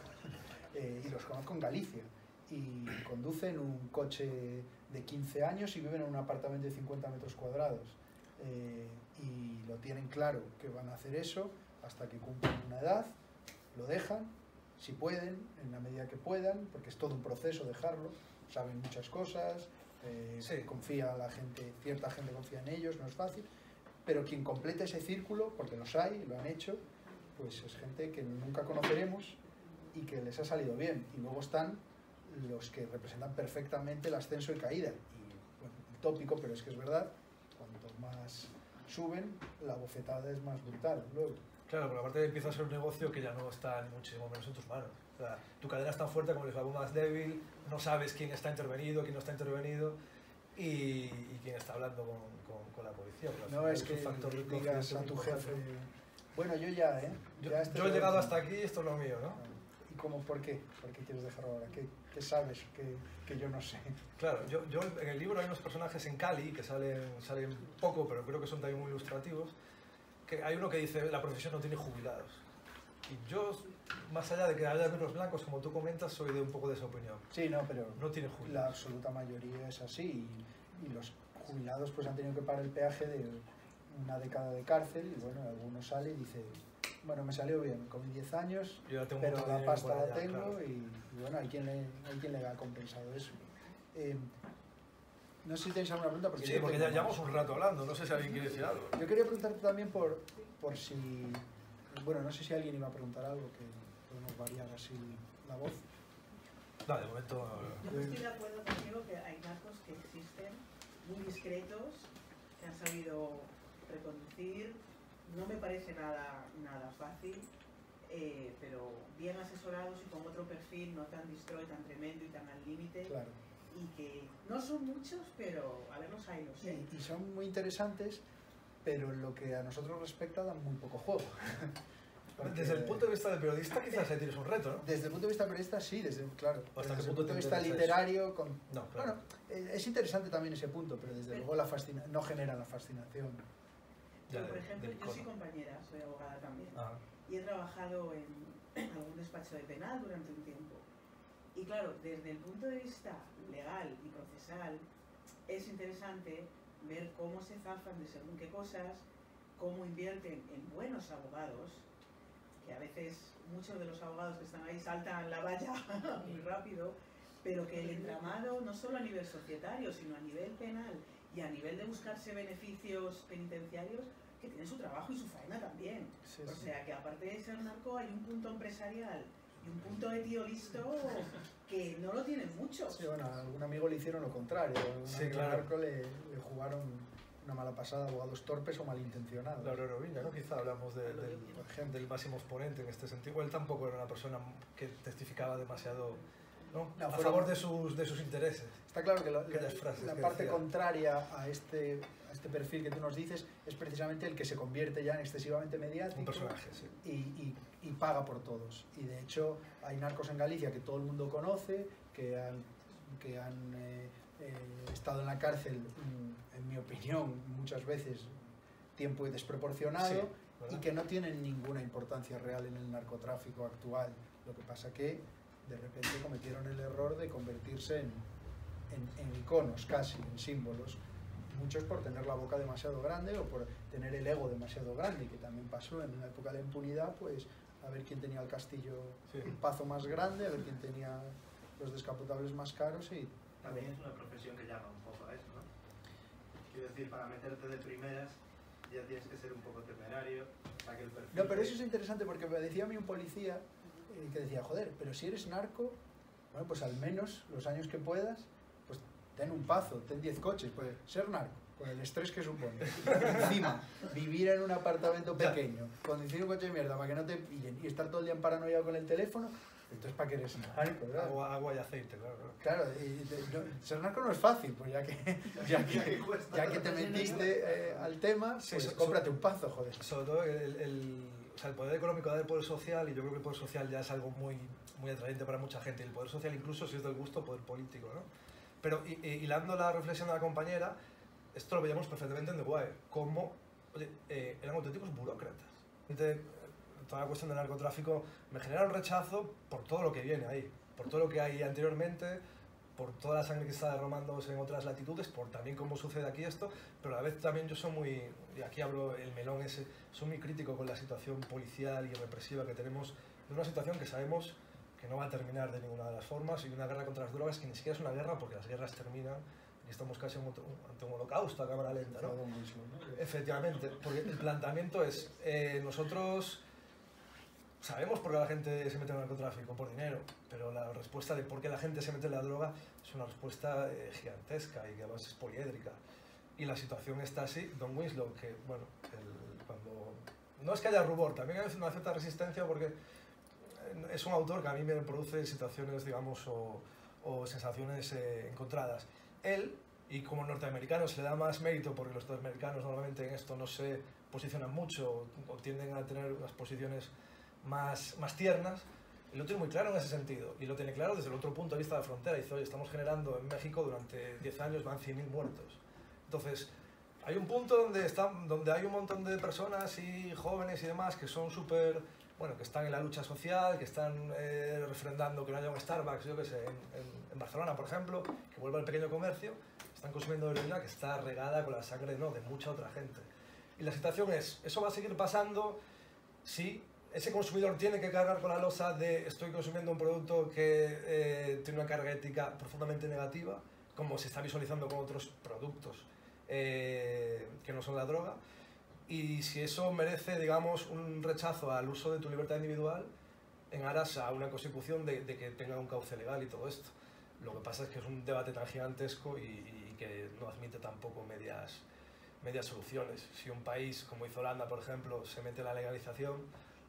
Y los conozco en Galicia. Y conducen un coche de 15 años y viven en un apartamento de 50 metros cuadrados. Y lo tienen claro que van a hacer eso hasta que cumplan una edad, lo dejan, si pueden, en la medida que puedan, porque es todo un proceso dejarlo, saben muchas cosas, confía la gente, cierta gente confía en ellos, no es fácil, pero quien completa ese círculo, porque los hay, lo han hecho, pues es gente que nunca conoceremos y que les ha salido bien. Y luego están los que representan perfectamente el ascenso y caída. Y bueno, tópico, pero es que es verdad, cuanto más suben, la bofetada es más brutal luego. Claro, pero aparte empieza a ser un negocio que ya no está ni muchísimo menos en tus manos. O sea, tu cadena es tan fuerte como el eslabón más débil, no sabes quién está intervenido, quién no está intervenido y quién está hablando con la policía. No es que digas a tu jefe, bueno, yo ya, Yo ya he llegado hasta aquí, esto es lo mío, ¿no? ¿Y cómo, por qué? ¿Por qué quieres dejarlo ahora? ¿Qué sabes que yo no sé? Claro, yo en el libro hay unos personajes en Cali que salen poco, pero creo que son también muy ilustrativos, que hay uno que dice, la profesión no tiene jubilados. Y yo, más allá de que haya menos blancos, como tú comentas, soy de un poco de esa opinión. Sí, no, pero no tiene la jubilados. absoluta mayoría es así. Y los jubilados pues han tenido que pagar el peaje de una década de cárcel y bueno, algunos sale y dice, bueno, me salió bien, me comí 10 años, pero la pasta la tengo, claro. y bueno, hay quien le ha compensado eso. No sé si tenéis alguna pregunta. Porque sí, porque ya llevamos un rato hablando, no sé si alguien quiere decir algo. Yo quería preguntarte también por si, bueno, no sé si alguien iba a preguntar algo, que podemos variar así la voz. No, de momento... Yo estoy de acuerdo contigo que hay narcos que existen, muy discretos, que han sabido reconducir. No me parece nada fácil, pero bien asesorados y con otro perfil no tan destroy, tan tremendo y tan al límite. Claro. Y que no son muchos, pero a ver los hay, los sé. Y son muy interesantes, pero en lo que a nosotros respecta dan muy poco juego. Porque desde el punto de vista del periodista quizás ahí tienes un reto, ¿no? Desde el punto de vista periodista sí, claro. Hasta desde el punto de vista literario... No, claro. Bueno, es interesante también ese punto, pero desde luego no genera la fascinación. Yo, por ejemplo, yo soy compañera, soy abogada también. Ajá. Y he trabajado en algún despacho de penal durante un tiempo. Y claro, desde el punto de vista legal y procesal, es interesante ver cómo se zafan de según qué cosas, cómo invierten en buenos abogados, que a veces muchos de los abogados que están ahí saltan la valla muy rápido, pero que el entramado, no solo a nivel societario, sino a nivel penal y a nivel de buscarse beneficios penitenciarios, que tienen su trabajo y su faena también. Sí, o sea, que aparte de ser narco hay un punto empresarial y un punto de tío listo que no lo tienen muchos. Sí, bueno, a algún amigo le hicieron lo contrario. Sí, claro. Narco le jugaron una mala pasada, abogados torpes o malintencionados. La Viña, ¿no? Quizá hablamos del máximo exponente en este sentido. Él tampoco era una persona que testificaba demasiado, ¿no? A favor de sus intereses. Está claro que la parte contraria a este perfil que tú nos dices es precisamente el que se convierte ya en excesivamente mediático. Un personaje, sí. Y paga por todos. Y de hecho hay narcos en Galicia que todo el mundo conoce, que han estado en la cárcel, en mi opinión, muchas veces tiempo desproporcionado, sí, y que no tienen ninguna importancia real en el narcotráfico actual. Lo que pasa que de repente cometieron el error de convertirse en iconos, casi, en símbolos. Muchos por tener la boca demasiado grande o por tener el ego demasiado grande, y que también pasó en la época de la impunidad, pues a ver quién tenía el castillo, sí, el pazo más grande, a ver quién tenía los descapotables más caros. Y también es una profesión que llama un poco a eso, ¿no? Quiero decir, para meterte de primeras ya tienes que ser un poco temerario, para que el perfil... No, pero eso es interesante porque me decía a mí un policía que decía, joder, pero si eres narco, bueno, pues al menos los años que puedas, pues ten un pazo, ten 10 coches, pues ser narco, con el estrés que supone. Encima, vivir en un apartamento pequeño, conducir un coche de mierda para que no te pillen y estar todo el día en paranoia con el teléfono, Entonces, ¿para qué eres narco? Agua y aceite, claro. Claro, ser narco no es fácil, pues ya que te metiste al tema, pues cómprate un pazo, joder. Sobre todo o sea, el poder económico da el poder social, y yo creo que el poder social ya es algo muy, muy atrayente para mucha gente. Y el poder social, incluso si es del gusto, poder político, ¿no? Pero hilando la reflexión de la compañera, esto lo veíamos perfectamente en The Wire, como, oye, eran auténticos burócratas. Toda la cuestión del narcotráfico me genera un rechazo por todo lo que viene ahí, por todo lo que hay anteriormente, por toda la sangre que está derramándose en otras latitudes, por también cómo sucede aquí esto, pero a la vez también yo soy muy, y aquí hablo el melón ese, soy muy crítico con la situación policial y represiva que tenemos, de una situación que sabemos que no va a terminar de ninguna de las formas, y una guerra contra las drogas que ni siquiera es una guerra, porque las guerras terminan y estamos casi ante un holocausto a cámara lenta, ¿no? Efectivamente, porque el planteamiento es, nosotros sabemos por qué la gente se mete en el narcotráfico, por dinero, pero la respuesta de por qué la gente se mete en la droga es una respuesta gigantesca y que además es poliédrica. Y la situación está así. Don Winslow, que bueno, cuando no es que haya rubor, también hay una cierta resistencia porque es un autor que a mí me produce situaciones, digamos, o sensaciones encontradas. Él, y como norteamericano se le da más mérito porque los norteamericanos normalmente en esto no se posicionan mucho o tienden a tener unas posiciones más tiernas, y lo tiene muy claro en ese sentido, y lo tiene claro desde el otro punto de vista de la frontera. Dice, oye, estamos generando en México durante 10 años van 100.000 muertos. Entonces, hay un punto donde hay un montón de personas y jóvenes y demás que son súper, bueno, que están en la lucha social, que están refrendando que no haya un Starbucks, yo qué sé, en Barcelona, por ejemplo, que vuelva al pequeño comercio, están consumiendo heroína que está regada con la sangre de mucha otra gente. Y la situación es, eso va a seguir pasando si ese consumidor tiene que cargar con la losa de estoy consumiendo un producto que tiene una carga ética profundamente negativa, como se está visualizando con otros productos que no son la droga, y si eso merece, digamos, un rechazo al uso de tu libertad individual en aras a una consecución de que tenga un cauce legal y todo esto. Lo que pasa es que es un debate tan gigantesco y que no admite tampoco medias soluciones. Si un país como hizo Holanda, por ejemplo, se mete en la legalización,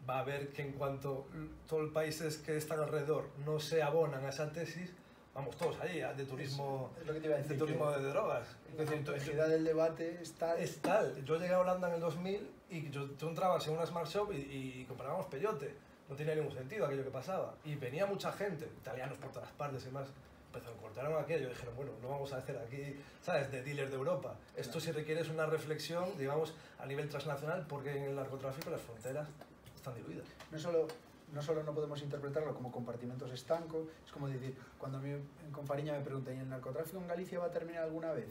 va a ver que en cuanto todos los países que están alrededor no se abonan a esa tesis, vamos todos allí, de turismo, es lo que te iba a decir, de turismo de drogas. La complejidad del debate es tal. Es tal. Yo llegué a Holanda en el 2000 y tú entrabas en una Smart Shop y comprábamos peyote. No tenía ningún sentido aquello que pasaba. Y venía mucha gente, italianos por todas partes y más, empezaron, cortaron aquello y dijeron, bueno, no vamos a hacer aquí, ¿sabes?, de dealer de Europa. Esto sí requiere es una reflexión, digamos, a nivel transnacional, porque en el narcotráfico las fronteras están diluidas. No solo no podemos interpretarlo como compartimentos estancos, es como decir, cuando en Confariña me preguntan, ¿y el narcotráfico en Galicia va a terminar alguna vez?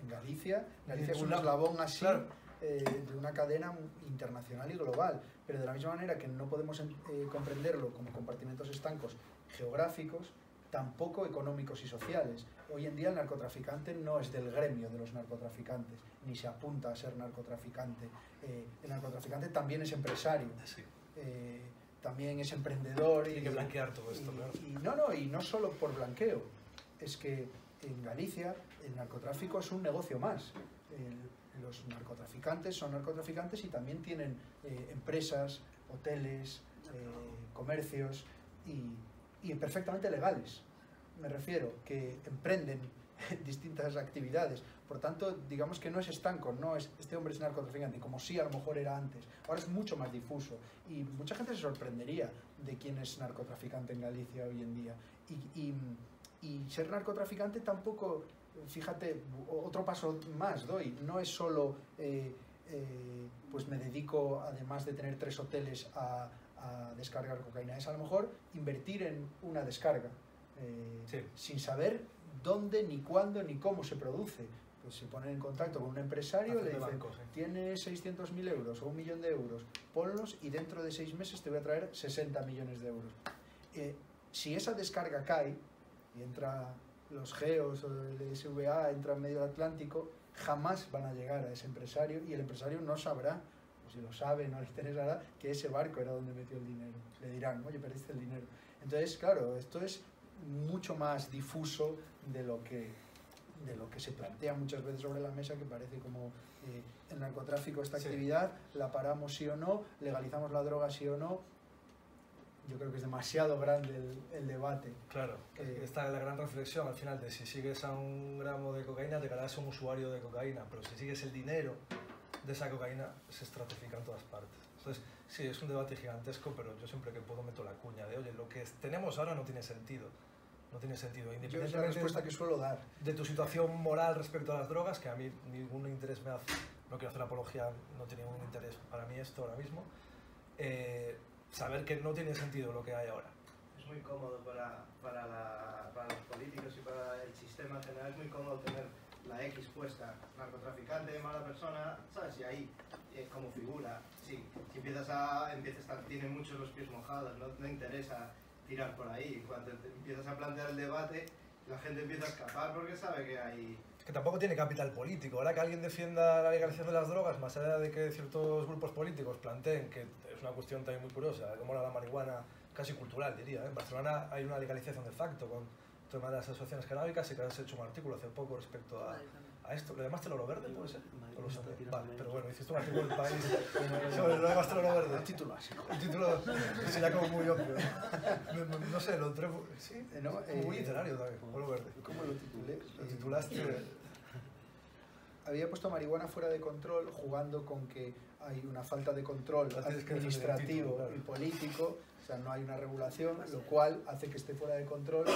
En Galicia es un eslabón así, claro, de una cadena internacional y global, pero de la misma manera que no podemos comprenderlo como compartimentos estancos geográficos, tampoco económicos y sociales. Hoy en día el narcotraficante no es del gremio de los narcotraficantes, ni se apunta a ser narcotraficante. El narcotraficante también es empresario, sí. También es emprendedor. Tiene que blanquear todo esto, claro. Y no solo por blanqueo, es que en Galicia el narcotráfico es un negocio más. Los narcotraficantes son narcotraficantes y también tienen empresas, hoteles, comercios y perfectamente legales. Me refiero, que emprenden distintas actividades. Por tanto, digamos que no es estanco, no es este hombre es narcotraficante, como sí a lo mejor era antes. Ahora es mucho más difuso y mucha gente se sorprendería de quién es narcotraficante en Galicia hoy en día. Y ser narcotraficante tampoco, fíjate, otro paso más doy, no es solo pues me dedico, además de tener 3 hoteles, a descargar cocaína, es a lo mejor invertir en una descarga, sí, sin saber dónde, ni cuándo, ni cómo se produce. Pues se ponen en contacto con un empresario, le dicen, banco, sí, tienes 600.000 euros o 1.000.000 de euros, ponlos y dentro de 6 meses te voy a traer 60 millones de euros. Si esa descarga cae y entra los GEOs o el SVA, entra en medio del Atlántico, jamás van a llegar a ese empresario y el empresario no sabrá, o si lo sabe, no le interesará, que ese barco era donde metió el dinero. Le dirán, oye, perdiste el dinero. Entonces, claro, esto es mucho más difuso de lo que se plantea muchas veces sobre la mesa, que parece como el narcotráfico, esta actividad, la paramos sí o no, legalizamos la droga sí o no. yo creo que es demasiado grande el debate. Claro, está la gran reflexión al final de si sigues a 1 gramo de cocaína te quedarás un usuario de cocaína, pero si sigues el dinero de esa cocaína se estratifica en todas partes. Entonces, sí, es un debate gigantesco, pero yo siempre que puedo meto la cuña de, oye, lo que tenemos ahora no tiene sentido. No tiene sentido. Yo es la respuesta que suelo dar. De tu situación moral respecto a las drogas, que a mí ningún interés me hace, no quiero hacer apología, no tiene ningún interés para mí esto ahora mismo, saber que no tiene sentido lo que hay ahora. Es muy cómodo para los políticos y para el sistema en general, es muy cómodo tener la X puesta, narcotraficante, mala persona, ¿sabes? Y ahí, como figura, sí, si empiezas a estar, tiene muchos los pies mojados, no interesa tirar por ahí. Cuando empiezas a plantear el debate, la gente empieza a escapar porque sabe que hay... Es que tampoco tiene capital político. Ahora que alguien defienda la legalización de las drogas, más allá de que ciertos grupos políticos planteen, que es una cuestión también muy curiosa, como la marihuana casi cultural, diría. En Barcelona hay una legalización de facto con el tema de las asociaciones canábicas y que has hecho un artículo hace poco respecto a esto. ¿Lo llamaste el oro verde, puede ser? Vale, pero bueno, hiciste un artículo del País sobre lo llamaste el oro verde. El título así. El título sería como muy obvio. No sé, lo entré... Sí, no, muy literario también, oro verde. ¿Cómo lo titulé? Lo titulaste... Había puesto marihuana fuera de control, jugando con que hay una falta de control administrativo y político, o sea, no hay una regulación, lo cual hace que esté fuera de control.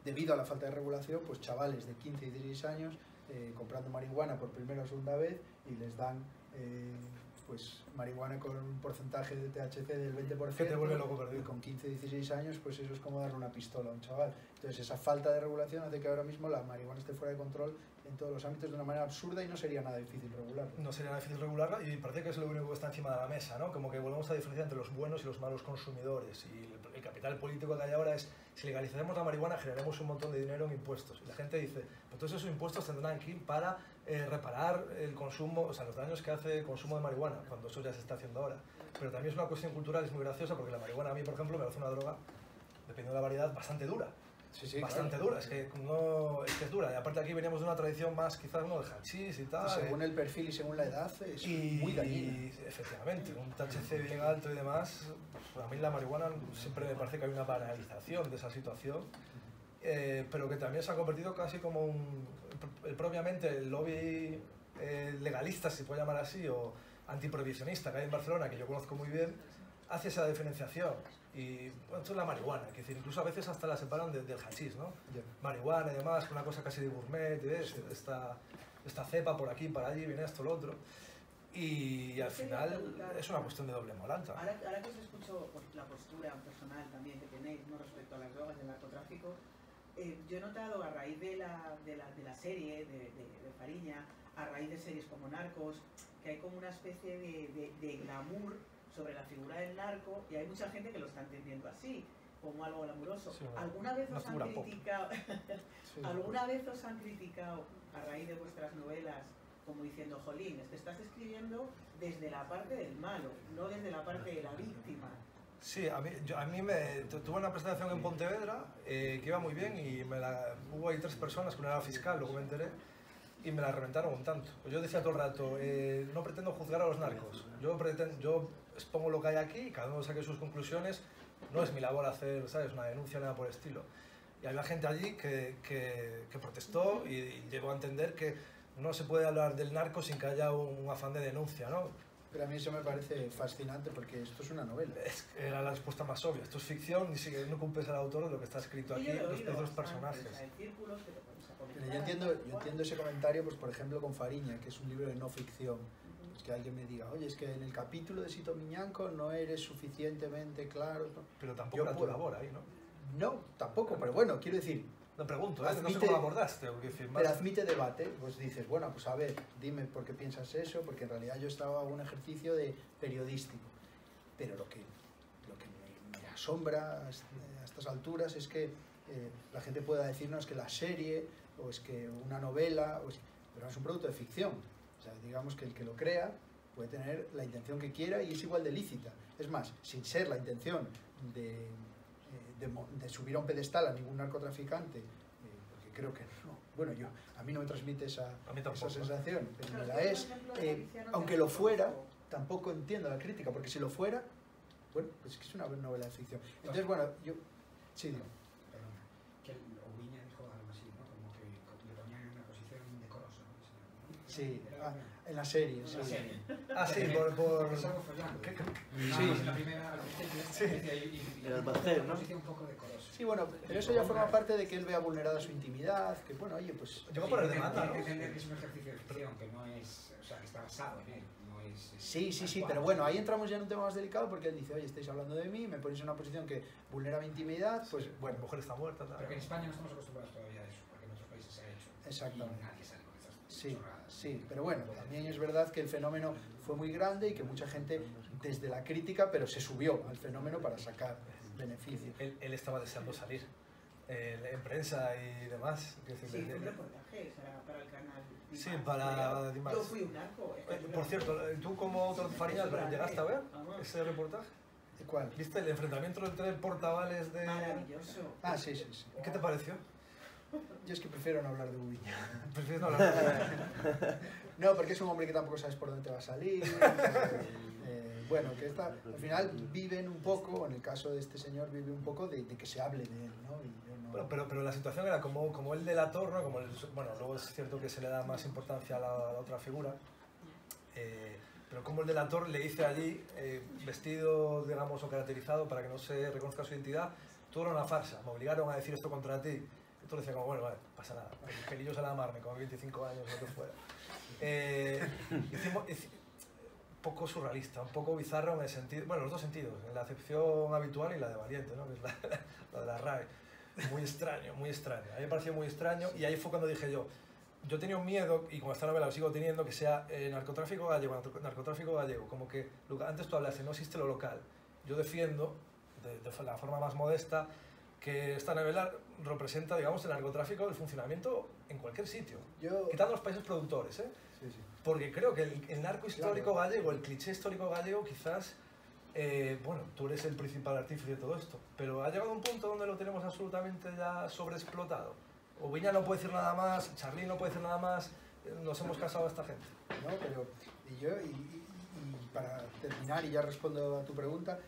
Debido a la falta de regulación, pues chavales de 15 y 16 años comprando marihuana por primera o segunda vez y les dan pues marihuana con un porcentaje de THC del 20%. Que te vuelve loco perdido. Y con 15 y 16 años, pues eso es como darle una pistola a un chaval. Entonces esa falta de regulación hace que ahora mismo la marihuana esté fuera de control en todos los ámbitos de una manera absurda y no sería nada difícil regularla. No sería nada difícil regularla y parece que es lo único que está encima de la mesa, ¿no? Como que volvemos a diferenciar entre los buenos y los malos consumidores. Y el capital político que hay ahora es, si legalizamos la marihuana, generaremos un montón de dinero en impuestos. Y la gente dice, pues todos esos impuestos tendrán que ir para reparar el consumo, o sea, los daños que hace el consumo de marihuana, cuando eso ya se está haciendo ahora. Pero también es una cuestión cultural, es muy graciosa, porque la marihuana a mí, por ejemplo, me parece una droga, dependiendo de la variedad, bastante dura. Sí, bastante claro. dura, es que es dura. Y aparte aquí veníamos de una tradición más, quizás, ¿no?, de hachís y tal. Según el perfil y según la edad, es muy dañina. Y efectivamente, un THC bien alto y demás, pues a mí la marihuana siempre me parece que hay una banalización de esa situación, pero que también se ha convertido casi como propiamente el lobby legalista, si se puede llamar así, o antiprohibicionista que hay en Barcelona, que yo conozco muy bien, hace esa diferenciación. Y bueno, esto es la marihuana, es decir, incluso a veces hasta la separan del hachís, ¿no? Yeah. Marihuana y demás, una cosa casi de gourmet, esta cepa por aquí, para allí, viene esto, lo otro. Y al final es una cuestión de doble moral. Ahora que os escucho la postura personal también que tenéis, ¿no?, respecto a las drogas y el narcotráfico, yo he notado a raíz de la serie de Fariña, a raíz de series como Narcos, que hay como una especie de glamour sobre la figura del narco, y hay mucha gente que lo está entendiendo así, como algo glamuroso. Sí, ¿Alguna vez os han criticado? Sí. ¿Alguna vez os han criticado a raíz de vuestras novelas, como diciendo, jolín, es que estás escribiendo desde la parte del malo, no desde la parte de la víctima? Sí, a mí tuve una presentación en Pontevedra que iba muy bien y hubo ahí 3 personas, que una era fiscal, luego me enteré, y me la reventaron un tanto. Yo decía todo el rato, no pretendo juzgar a los narcos, yo expongo lo que hay aquí y cada uno saque sus conclusiones, no es mi labor hacer, ¿sabes?, una denuncia, nada por el estilo. Y había gente allí que protestó y llegó a entender que no se puede hablar del narco sin que haya un afán de denuncia, ¿no? Pero a mí eso me parece fascinante porque esto es una novela. Era la respuesta más obvia. Esto es ficción, ni siquiera no cumples al autor de lo que está escrito aquí, los personajes. Pero yo entiendo ese comentario, pues por ejemplo con Fariña, que es un libro de no ficción. Pues que alguien me diga, oye, es que en el capítulo de Sito Miñanco no eres suficientemente claro. ¿No? Pero tampoco era tu labor ahí, ¿no? No, tampoco, pero bueno, quiero decir... No pregunto, no sé cómo lo abordaste. Pero admite debate, pues dices, bueno, pues a ver, dime por qué piensas eso, porque en realidad yo estaba en un ejercicio de periodístico. Pero lo que me asombra a estas alturas es que la gente pueda decirnos que la serie, o es que una novela, pero es un producto de ficción. O sea, digamos que el que lo crea puede tener la intención que quiera y es igual de lícita. Es más, sin ser la intención de subir a un pedestal a ningún narcotraficante, porque creo que no. Bueno, a mí no me transmite esa sensación, pero me la es. Aunque lo fuera, tampoco entiendo la crítica, porque si lo fuera, bueno, pues es que es una novela de ficción. Entonces, bueno, yo... Sí, digo. Perdona, que Oviña dijo algo así, ¿no? Como que le ponían en una posición indecorosa, ¿no? Sí, en la serie. En Sí. la serie. Ah, sí, por... Es algo follando. Sí. En la primera, al principio, Sí. y El albacel, una ¿no? posición un poco decorosa. Sí, bueno, pero eso ya forma parte de que él vea vulnerada su intimidad, que bueno, oye, pues... Yo voy a poner demanda, Hay ¿no? que entender que es un ejercicio de ficción, que no es... O sea, que está basado en él, no es... Sí, pero bueno, ahí entramos ya en un tema más delicado porque él dice, oye, estáis hablando de mí, me ponéis en una posición que vulnera mi intimidad, pues bueno. La mujer está muerta, Pero que en España no estamos acostumbrados todavía a eso, porque en otros países se ha hecho. Exactamente. Y nadie sale con esas Sí, chorradas. sí, pero bueno, también es verdad que el fenómeno fue muy grande y que mucha gente desde la crítica, pero se subió al fenómeno para sacar beneficio. Él estaba deseando salir en prensa y demás. Quiero decir, Sí, fue un reportaje para el canal. Sí, para Dimas. Yo fui un narco. Por cierto, ¿tú como autor de Fariñas llegaste a ver ese reportaje? ¿Cuál? ¿Viste el enfrentamiento entre portavales de...? Maravilloso. Ah, sí. ¿Qué te pareció? Yo es que prefiero no hablar de Ubiña. ¿Prefieres no hablar? No, porque es un hombre que tampoco sabes por dónde te va a salir. Bueno, que al final viven un poco, en el caso de este señor, vive un poco de que se hable de él, ¿no? Y yo no... Bueno, pero la situación era como el delator, ¿no? Bueno, luego es cierto que se le da más importancia a la otra figura, pero como el delator le dice allí, vestido, digamos, o caracterizado para que no se reconozca su identidad, todo era una farsa, me obligaron a decir esto contra ti. Y tú le decías como, bueno, vale, pasa nada, pelillos a la mar, me como 25 años, lo que fuera. Hicimos un poco surrealista, un poco bizarro en el sentido, bueno, los dos sentidos, en la acepción habitual y la de valiente, ¿no? Que es la de la RAE. Muy extraño, muy extraño. A mí me pareció muy extraño y ahí fue cuando dije yo tenía un miedo, y con esta novela lo sigo teniendo, que sea narcotráfico gallego, como que antes tú hablaste, no existe lo local. Yo defiendo, de la forma más modesta, que esta novela representa, digamos, el narcotráfico, el funcionamiento en cualquier sitio, quitando los países productores, ¿eh? Sí. Porque creo que el narco histórico gallego, el cliché histórico gallego, quizás, bueno, tú eres el principal artífice de todo esto, pero ha llegado un punto donde lo tenemos absolutamente ya sobreexplotado. Oviña no puede decir nada más, Charly no puede decir nada más, nos hemos casado a esta gente. No, pero y para terminar, y ya respondo a tu pregunta,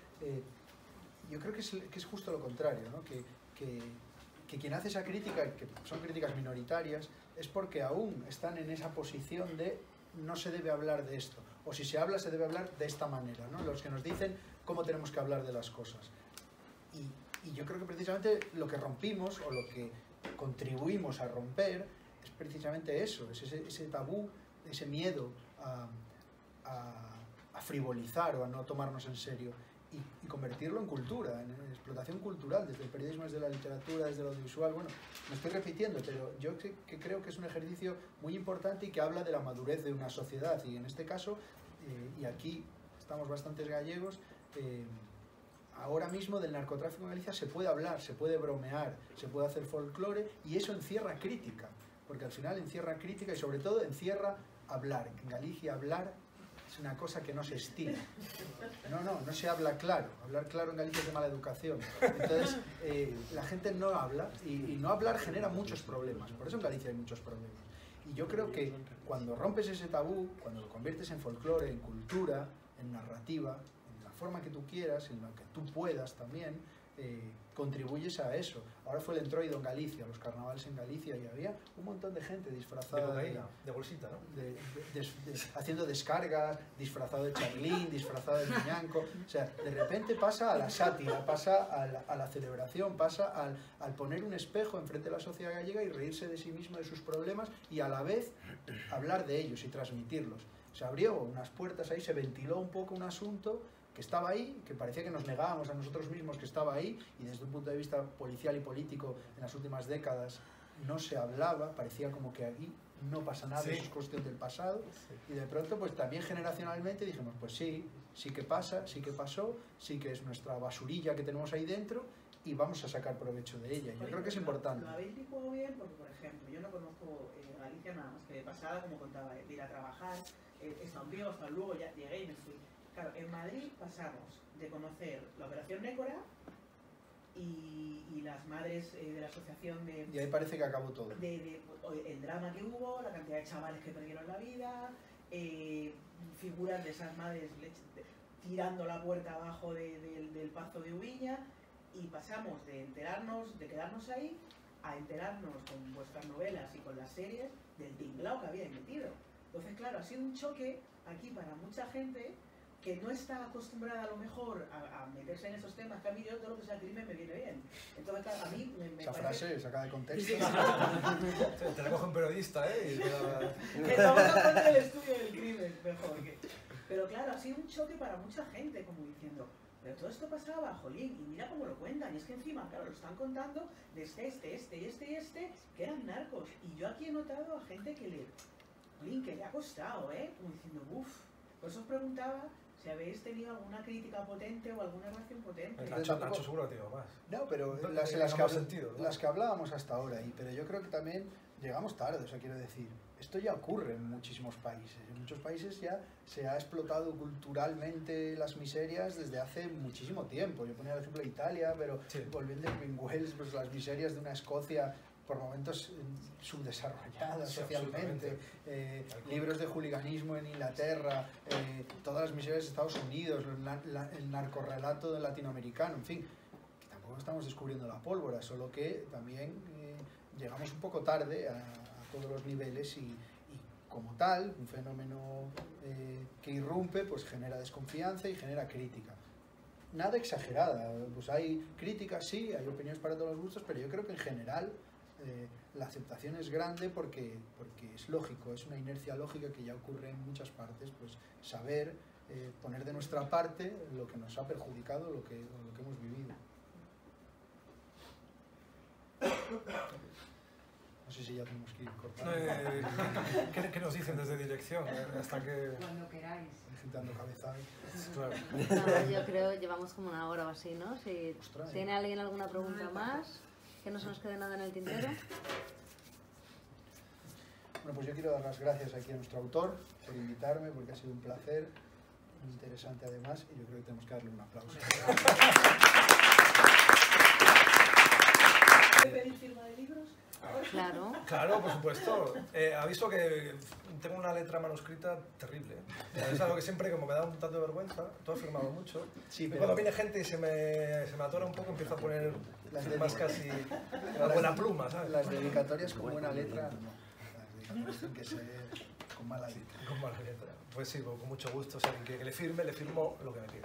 yo creo que es justo lo contrario, ¿no? Que quien hace esa crítica, que son críticas minoritarias, es porque aún están en esa posición de no se debe hablar de esto, o si se habla se debe hablar de esta manera, ¿no? Los que nos dicen cómo tenemos que hablar de las cosas. Y yo creo que precisamente lo que rompimos, o lo que contribuimos a romper, es precisamente eso, es ese tabú, ese miedo a frivolizar o a no tomarnos en serio y convertirlo en cultura, en explotación cultural, desde el periodismo, desde la literatura, desde el audiovisual. Bueno, me estoy repitiendo, pero yo creo que es un ejercicio muy importante y que habla de la madurez de una sociedad, y en este caso, y aquí estamos bastantes gallegos, ahora mismo del narcotráfico en Galicia se puede hablar, se puede bromear, se puede hacer folclore, y eso encierra crítica, porque al final encierra crítica y sobre todo encierra hablar. En Galicia hablar es una cosa que no se estila. No se habla claro. Hablar claro en Galicia es de mala educación. Entonces, la gente no habla, y no hablar genera muchos problemas. Por eso en Galicia hay muchos problemas. Y yo creo que cuando rompes ese tabú, cuando lo conviertes en folclore, en cultura, en narrativa, en la forma que tú quieras, en lo que tú puedas también, contribuyes a eso. Ahora fue el entroido en Galicia, los carnavales en Galicia, y había un montón de gente disfrazada de bolsita, ¿no? Haciendo descargas, disfrazado de Charlín, disfrazado de Miñanco. O sea, de repente pasa a la sátira, pasa a la celebración, pasa al poner un espejo enfrente de la sociedad gallega y reírse de sí mismo, de sus problemas, y a la vez hablar de ellos y transmitirlos. Se abrió unas puertas ahí, se ventiló un poco un asunto que estaba ahí, que parecía que nos negábamos a nosotros mismos que estaba ahí, y desde un punto de vista policial y político en las últimas décadas no se hablaba, parecía como que aquí no pasa nada, eso es cuestión del pasado, y de pronto pues también generacionalmente dijimos, pues sí que pasa, sí que pasó, sí que es nuestra basurilla que tenemos ahí dentro, y vamos a sacar provecho de ella. Yo creo que es importante. Lo habéis licuado bien porque, por ejemplo, yo no conozco Galicia nada más que de pasada, como contaba, de ir a trabajar, hasta un día, hasta luego, ya llegué y me fui. Claro, en Madrid pasamos de conocer la Operación Nécora y las madres de la asociación de... Y ahí parece que acabó todo. El drama que hubo, la cantidad de chavales que perdieron la vida, figuras de esas madres tirando la puerta abajo del Pazo de Ubiña, y pasamos de quedarnos ahí, a enterarnos con vuestras novelas y con las series del tinglao que habíais metido. Entonces, claro, ha sido un choque aquí para mucha gente que no está acostumbrada a lo mejor a meterse en esos temas, que a mí yo todo lo que sea crimen me viene bien. Entonces, claro, a mí me Esa parece... frase saca de contexto. Te la coge un periodista, ¿eh? Y Que vamos a poner el estudio del crimen, mejor que... Pero claro, ha sido un choque para mucha gente, como diciendo, pero todo esto pasaba, jolín, y mira cómo lo cuentan, y es que encima, claro, lo están contando de este, que eran narcos. Y yo aquí he notado a gente que le ha costado, como diciendo, uff. Por eso os preguntaba si habéis tenido alguna crítica potente o alguna reacción potente. Nacho seguro que te digo más. No, pero No, las que hablábamos hasta ahora, pero yo creo que también llegamos tarde, o sea, quiero decir, esto ya ocurre en muchísimos países. En muchos países ya se ha explotado culturalmente las miserias desde hace muchísimo tiempo. Yo ponía el ejemplo de Italia, pero Sí. volviendo a Wells, pues las miserias de una Escocia por momentos subdesarrollada Sí, socialmente, libros de juliganismo en Inglaterra, todas las miserias de Estados Unidos, el narcorrelato del latinoamericano, en fin, que tampoco estamos descubriendo la pólvora, solo que también llegamos un poco tarde a todos los niveles y como tal, un fenómeno que irrumpe, pues genera desconfianza y genera crítica. Nada exagerada, pues hay críticas, sí, hay opiniones para todos los gustos, pero yo creo que en general la aceptación es grande porque es lógico, es una inercia lógica que ya ocurre en muchas partes, pues saber poner de nuestra parte lo que nos ha perjudicado, lo que hemos vivido. No sé si ya tenemos que ir cortando. ¿Qué nos dicen desde dirección? Hasta que... Cuando queráis. Agitando cabeza. Claro. No, yo creo llevamos como una hora o así, ¿no? Si Ostras. tiene alguien alguna pregunta más, que no se nos quede nada en el tintero. Bueno, pues yo quiero dar las gracias aquí a nuestro autor por invitarme, porque ha sido un placer, muy interesante además, y yo creo que tenemos que darle un aplauso. ¿Puede pedir firma de libros? Claro. Claro, por supuesto. Aviso que tengo una letra manuscrita terrible. Es algo que siempre, como me da un tanto de vergüenza, tú has firmado mucho. Sí, Y pero cuando viene gente y se me atora un poco, empiezo a poner Las firmas casi a buena pluma, ¿sabes? las dedicatorias con buena letra, no. Las dedicatorias tienen que ser con mala letra. Con mala letra. Pues sí, con mucho gusto. Si alguien quiere que le firme, le firmo lo que me pide.